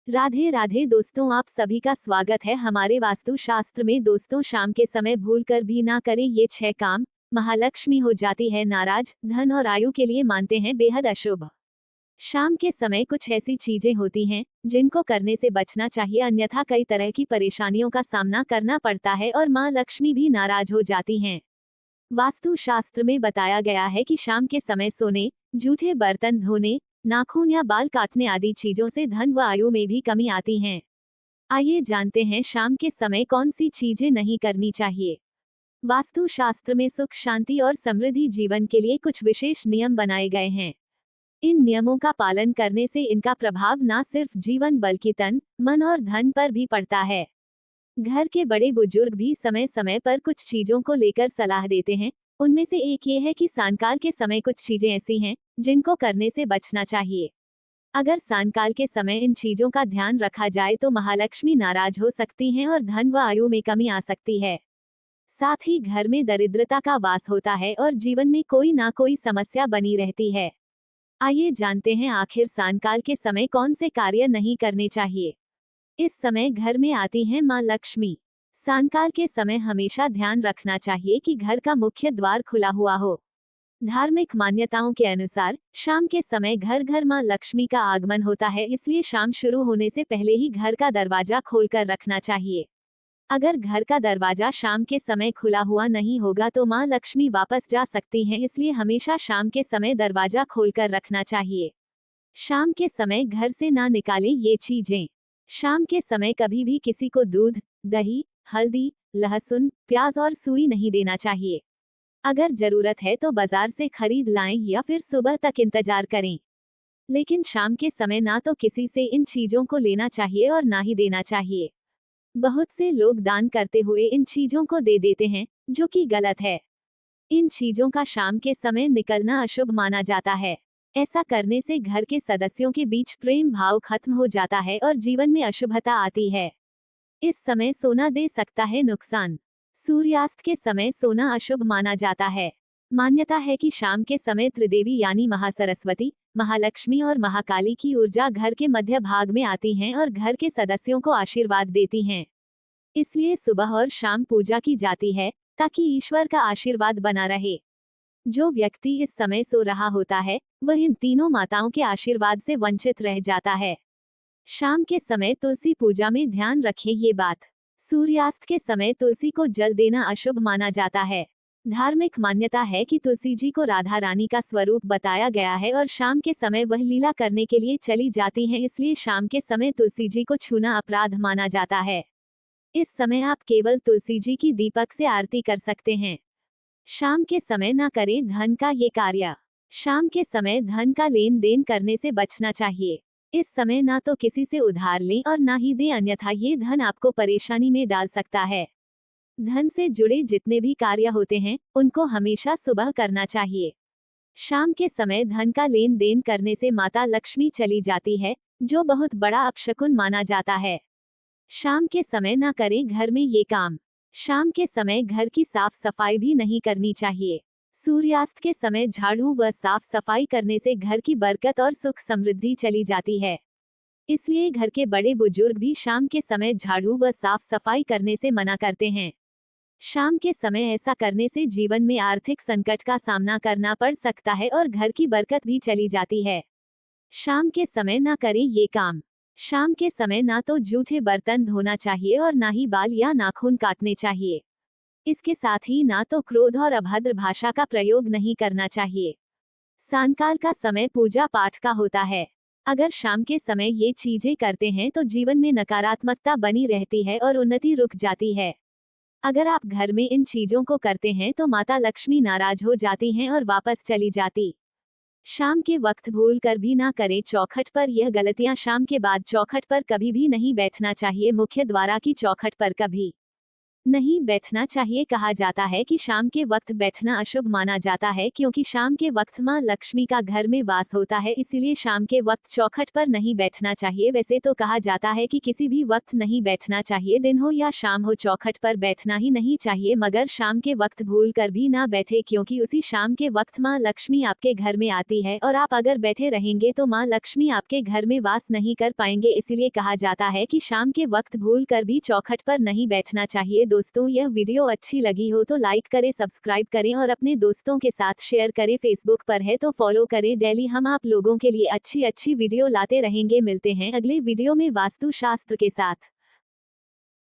राधे राधे दोस्तों, आप सभी का स्वागत है हमारे वास्तु शास्त्र में। दोस्तों, शाम के समय भूल कर भी ना करें ये 6 काम। महालक्ष्मी हो जाती है नाराज, धन और आयु के लिए मानते हैं बेहद अशुभ। शाम के समय कुछ ऐसी चीजें होती हैं जिनको करने से बचना चाहिए, अन्यथा कई तरह की परेशानियों का सामना करना पड़ता है और माँ लक्ष्मी भी नाराज हो जाती हैं। वास्तु शास्त्र में बताया गया है कि शाम के समय सोने, जूठे बर्तन धोने, नाखून या बाल काटने आदि चीजों से धन व आयु में भी कमी आती है। आइए जानते हैं शाम के समय कौन सी चीजें नहीं करनी चाहिए। वास्तु शास्त्र में सुख, शांति और समृद्धि जीवन के लिए कुछ विशेष नियम बनाए गए हैं। इन नियमों का पालन करने से इनका प्रभाव न सिर्फ जीवन बल्कि तन, मन और धन पर भी पड़ता है। घर के बड़े बुजुर्ग भी समय समय पर कुछ चीजों को लेकर सलाह देते हैं। उनमें से एक ये है कि सायंकाल के समय कुछ चीजें ऐसी हैं जिनको करने से बचना चाहिए। अगर सायंकाल के समय इन चीजों का ध्यान रखा जाए तो महालक्ष्मी नाराज हो सकती हैं और धन व आयु में कमी आ सकती है। साथ ही घर में दरिद्रता का वास होता है और जीवन में कोई ना कोई समस्या बनी रहती है। आइए जानते हैं आखिर सायंकाल के समय कौन से कार्य नहीं करने चाहिए। इस समय घर में आती हैं माँ लक्ष्मी। सायंकाल के समय हमेशा ध्यान रखना चाहिए कि घर का मुख्य द्वार खुला हुआ हो। धार्मिक मान्यताओं के अनुसार शाम के समय घर घर माँ लक्ष्मी का आगमन होता है, इसलिए शाम शुरू होने से पहले ही घर का दरवाजा खोलकर रखना चाहिए। अगर घर का दरवाजा शाम के समय खुला हुआ नहीं होगा तो माँ लक्ष्मी वापस जा सकती हैं, इसलिए हमेशा शाम के समय दरवाजा खोलकर रखना चाहिए। शाम के समय घर से ना निकालें ये चीजें। शाम के समय कभी भी किसी को दूध, दही, हल्दी, लहसुन, प्याज और सुई नहीं देना चाहिए। अगर जरूरत है तो बाजार से खरीद लाएं या फिर सुबह तक इंतजार करें। लेकिन शाम के समय ना तो किसी से इन चीजों को लेना चाहिए और ना ही देना चाहिए। बहुत से लोग दान करते हुए इन चीजों को दे देते हैं, जो कि गलत है। इन चीजों का शाम के समय निकलना अशुभ माना जाता है। ऐसा करने से घर के सदस्यों के बीच प्रेम भाव खत्म हो जाता है और जीवन में अशुभता आती है। इस समय सोना दे सकता है नुकसान। सूर्यास्त के समय सोना अशुभ माना जाता है। मान्यता है कि शाम के समय त्रिदेवी यानी महासरस्वती, महालक्ष्मी और महाकाली की ऊर्जा घर के मध्य भाग में आती हैं और घर के सदस्यों को आशीर्वाद देती हैं। इसलिए सुबह और शाम पूजा की जाती है ताकि ईश्वर का आशीर्वाद बना रहे। जो व्यक्ति इस समय सो रहा होता है वह इन तीनों माताओं के आशीर्वाद से वंचित रह जाता है। शाम के समय तुलसी पूजा में ध्यान रखें ये बात। सूर्यास्त के समय तुलसी को जल देना अशुभ माना जाता है। धार्मिक मान्यता है कि तुलसी जी को राधा रानी का स्वरूप बताया गया है और शाम के समय वह लीला करने के लिए चली जाती हैं, इसलिए शाम के समय तुलसी जी को छूना अपराध माना जाता है। इस समय आप केवल तुलसी जी की दीपक से आरती कर सकते हैं। शाम के समय ना करें धन का ये कार्य। शाम के समय धन का लेन देन करने से बचना चाहिए। इस समय ना तो किसी से उधार लें और ना ही दें, अन्यथा ये धन आपको परेशानी में डाल सकता है। धन से जुड़े जितने भी कार्य होते हैं उनको हमेशा सुबह करना चाहिए। शाम के समय धन का लेन देन करने से माता लक्ष्मी चली जाती है, जो बहुत बड़ा अपशकुन माना जाता है। शाम के समय ना करें घर में ये काम। शाम के समय घर की साफ सफाई भी नहीं करनी चाहिए। सूर्यास्त के समय झाड़ू व साफ सफाई करने से घर की बरकत और सुख समृद्धि चली जाती है। इसलिए घर के बड़े बुजुर्ग भी शाम के समय झाड़ू व साफ सफाई करने से मना करते हैं। शाम के समय ऐसा करने से जीवन में आर्थिक संकट का सामना करना पड़ सकता है और घर की बरकत भी चली जाती है। शाम के समय ना करें ये काम। शाम के समय ना तो जूठे बर्तन धोना चाहिए और ना ही बाल या नाखून काटने चाहिए। इसके साथ ही ना तो क्रोध और अभद्र भाषा का प्रयोग नहीं करना चाहिए। सायंकाल का समय पूजा पाठ का होता है। अगर शाम के समय ये चीजें करते हैं तो जीवन में नकारात्मकता बनी रहती है और उन्नति रुक जाती है। अगर आप घर में इन चीजों को करते हैं तो माता लक्ष्मी नाराज हो जाती हैं और वापस चली जाती। शाम के वक्त भूल कर भी ना करें चौखट पर यह गलतियां। शाम के बाद चौखट पर कभी भी नहीं बैठना चाहिए, मुख्य द्वारा की चौखट पर कभी नहीं बैठना चाहिए। कहा जाता है कि शाम के वक्त बैठना अशुभ माना जाता है, क्योंकि शाम के वक्त मां लक्ष्मी का घर में वास होता है, इसीलिए शाम के वक्त चौखट पर नहीं बैठना चाहिए। वैसे तो कहा जाता है कि किसी भी वक्त नहीं बैठना चाहिए, दिन हो या शाम हो, चौखट पर बैठना ही नहीं चाहिए। मगर शाम के वक्त भूल कर भी ना बैठे, क्योंकि उसी शाम के वक्त मां लक्ष्मी आपके घर में आती है, और आप अगर बैठे रहेंगे तो मां लक्ष्मी आपके घर में वास नहीं कर पाएंगे। इसीलिए कहा जाता है कि शाम के वक्त भूल कर भी चौखट पर नहीं बैठना चाहिए। दोस्तों, यह वीडियो अच्छी लगी हो तो लाइक करें, सब्सक्राइब करें और अपने दोस्तों के साथ शेयर करें। फेसबुक पर है तो फॉलो करें। डेली हम आप लोगों के लिए अच्छी अच्छी वीडियो लाते रहेंगे। मिलते हैं अगले वीडियो में वास्तु शास्त्र के साथ।